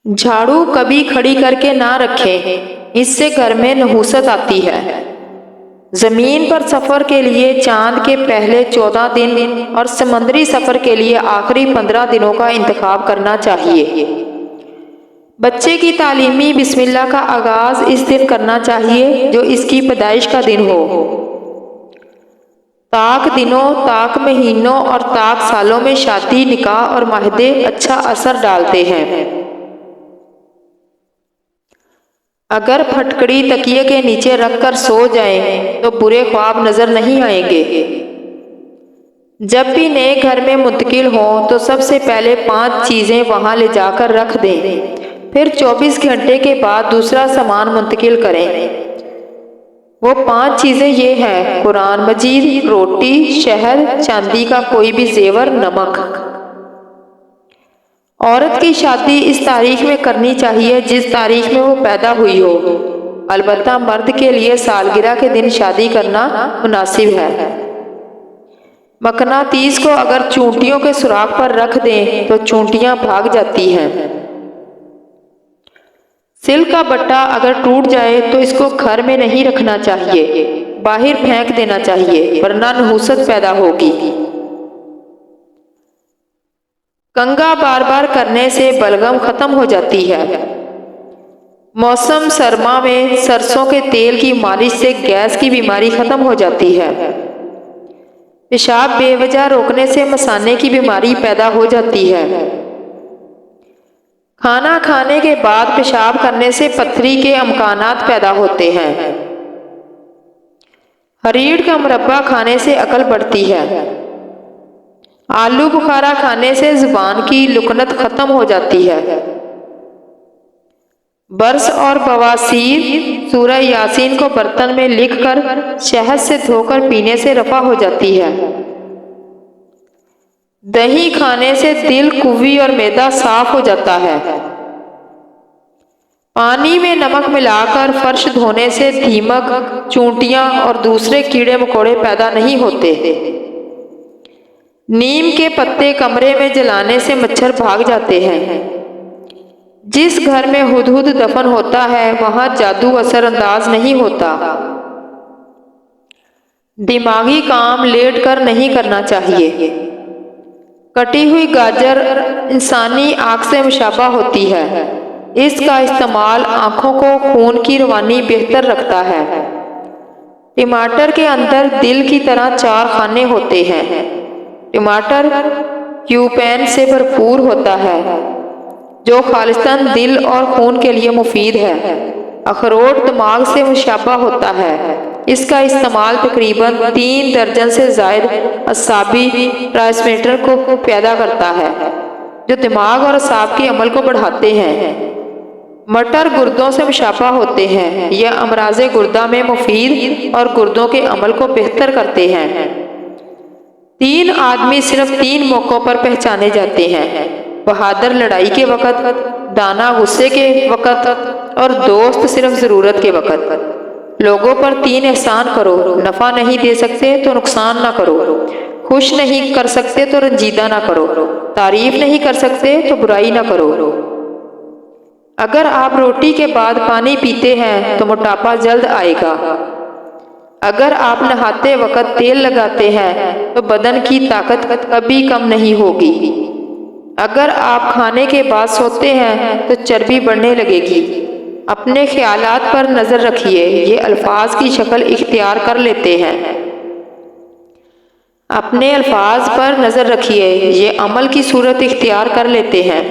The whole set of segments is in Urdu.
جھاڑو کبھی کھڑی کر کے نہ رکھیں، اس سے گھر میں نحوست آتی ہے۔ زمین پر سفر کے لیے چاند کے پہلے 14 دن اور سمندری سفر کے لیے آخری 15 دنوں کا انتخاب کرنا چاہیے۔ بچے کی تعلیمی بسم اللہ کا آغاز اس دن کرنا چاہیے جو اس کی پیدائش کا دن ہو۔ طاق دنوں، طاق مہینوں اور طاق سالوں میں شادی، نکاح اور معاہدے اچھا اثر ڈالتے ہیں۔ اگر پھٹکڑی تکیے کے نیچے رکھ کر سو جائیں تو برے خواب نظر نہیں آئیں گے۔ جب بھی نئے گھر میں منتقل ہوں تو سب سے پہلے 5 چیزیں وہاں لے جا کر رکھ دیں، پھر 24 گھنٹے کے بعد دوسرا سامان منتقل کریں۔ وہ 5 چیزیں یہ ہیں: قرآن مجید، روٹی، شہد، چاندی کا کوئی بھی زیور، نمک۔ عورت کی شادی اس تاریخ میں کرنی چاہیے جس تاریخ میں وہ پیدا ہوئی ہو، البتہ مرد کے لیے سالگرہ کے دن شادی کرنا مناسب ہے۔ مقناطیس کو اگر چونٹیوں کے سوراخ پر رکھ دیں تو چونٹیاں بھاگ جاتی ہیں۔ سلک کا بٹا اگر ٹوٹ جائے تو اس کو گھر میں نہیں رکھنا چاہیے، باہر پھینک دینا چاہیے ورنہ نحوست پیدا ہوگی۔ کنگھا بار بار کرنے سے بلغم ختم ہو جاتی ہے۔ موسم سرما میں سرسوں کے تیل کی مالش سے گیس کی بیماری ختم ہو جاتی ہے۔ پیشاب بے وجہ روکنے سے مثانے کی بیماری پیدا ہو جاتی ہے۔ کھانا کھانے کے بعد پیشاب کرنے سے پتھری کے امکانات پیدا ہوتے ہیں۔ ہریڑ کا مربع کھانے سے عقل بڑھتی ہے۔ آلو بخارا کھانے سے زبان کی لکنت ختم ہو جاتی ہے۔ برس اور بواسیر سورہ یاسین کو برتن میں لکھ کر شہد سے دھو کر پینے سے رفع ہو جاتی ہے۔ دہی کھانے سے دل، قوی اور معدہ صاف ہو جاتا ہے۔ پانی میں نمک ملا کر فرش دھونے سے دیمک، چونٹیاں اور دوسرے کیڑے مکوڑے پیدا نہیں ہوتے۔ نیم کے پتے کمرے میں جلانے سے مچھر بھاگ جاتے ہیں۔ جس گھر میں ہدہد دفن ہوتا ہے وہاں جادو اثر انداز نہیں ہوتا۔ دماغی کام لیٹ کر نہیں کرنا چاہیے۔ کٹی ہوئی گاجر انسانی آنکھ سے مشابہ ہوتی ہے۔ اس کا استعمال آنکھوں کو خون کی روانی بہتر رکھتا ہے۔ ٹماٹر کے اندر دل کی طرح 4 خانے ہوتے ہیں۔ ٹماٹر کیوپین سے بھرپور ہوتا ہے جو خالصتاً دل اور خون کے لیے مفید ہے۔ اخروٹ دماغ سے مشابہ ہوتا ہے۔ اس کا استعمال تقریباً 3 درجن سے زائد اعصابی ٹرانسمیٹر کو پیدا کرتا ہے جو دماغ اور اعصاب کے عمل کو بڑھاتے ہیں۔ مٹر گردوں سے مشابہ ہوتے ہیں۔ یہ امراض گردہ میں مفید اور گردوں کے عمل کو بہتر کرتے ہیں۔ 3 آدمی صرف 3 موقعوں پر پہچانے جاتے ہیں: بہادر لڑائی کے وقت، دانا غصے کے وقت اور دوست صرف ضرورت کے وقت۔ لوگوں پر 3 احسان کرو: نفع نہیں دے سکتے تو نقصان نہ کرو، خوش نہیں کر سکتے تو رنجیدہ نہ کرو، تعریف نہیں کر سکتے تو برائی نہ کرو۔ اگر آپ روٹی کے بعد پانی پیتے ہیں تو موٹاپا جلد آئے گا۔ اگر آپ نہاتے وقت تیل لگاتے ہیں تو بدن کی طاقت کبھی کم نہیں ہوگی۔ اگر آپ کھانے کے بعد سوتے ہیں تو چربی بڑھنے لگے گی۔ اپنے خیالات پر نظر رکھیے، یہ الفاظ کی شکل اختیار کر لیتے ہیں۔ اپنے الفاظ پر نظر رکھیے، یہ عمل کی صورت اختیار کر لیتے ہیں۔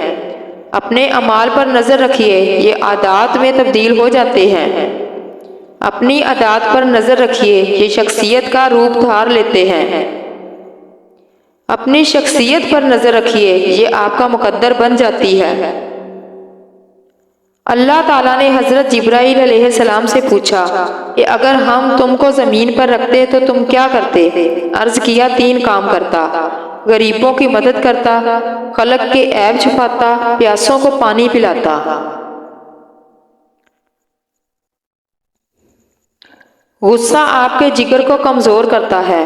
اپنے اعمال پر نظر رکھیے، یہ عادات میں تبدیل ہو جاتے ہیں۔ اپنی عادات پر نظر رکھیے، یہ شخصیت کا روپ دھار لیتے ہیں۔ اپنی شخصیت پر نظر رکھیے، یہ آپ کا مقدر بن جاتی ہے۔ اللہ تعالیٰ نے حضرت جبرائیل علیہ السلام سے پوچھا کہ اگر ہم تم کو زمین پر رکھتے تو تم کیا کرتے؟ عرض کیا 3 کام کرتا: غریبوں کی مدد کرتا، خلق کے عیب چھپاتا، پیاسوں کو پانی پلاتا۔ غصہ آپ کے جگر کو کمزور کرتا ہے،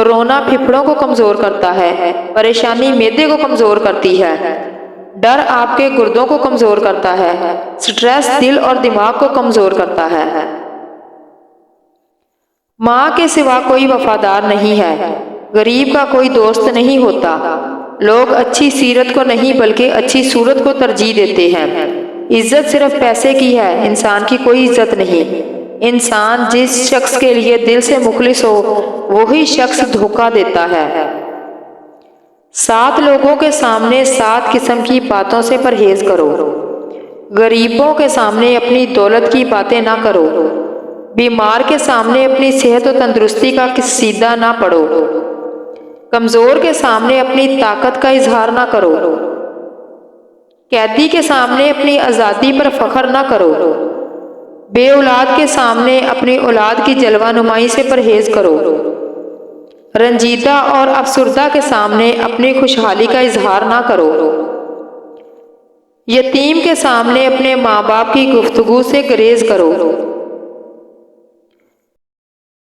رونا پھپھڑوں کو کمزور کرتا ہے، پریشانی معدے کو کمزور کرتی ہے۔ ڈر آپ کے گردوں کو کمزور کرتا ہے، سٹریس دل اور دماغ کو کمزور کرتا ہے۔ ماں کے سوا کوئی وفادار نہیں ہے، غریب کا کوئی دوست نہیں ہوتا۔ لوگ اچھی سیرت کو نہیں بلکہ اچھی صورت کو ترجیح دیتے ہیں۔ عزت صرف پیسے کی ہے، انسان کی کوئی عزت نہیں۔ انسان جس شخص کے لیے دل سے مخلص ہو وہی شخص دھوکہ دیتا ہے۔ 7 لوگوں کے سامنے 7 قسم کی باتوں سے پرہیز کرو۔ غریبوں کے سامنے اپنی دولت کی باتیں نہ کرو۔ بیمار کے سامنے اپنی صحت و تندرستی کا قصیدہ نہ پڑھو۔ کمزور کے سامنے اپنی طاقت کا اظہار نہ کرو۔ قیدی کے سامنے اپنی آزادی پر فخر نہ کرو۔ بے اولاد کے سامنے اپنی اولاد کی جلوہ نمائی سے پرہیز کرو۔ رنجیدہ اور افسردہ کے سامنے اپنی خوشحالی کا اظہار نہ کرو۔ یتیم کے سامنے اپنے ماں باپ کی گفتگو سے گریز کرو۔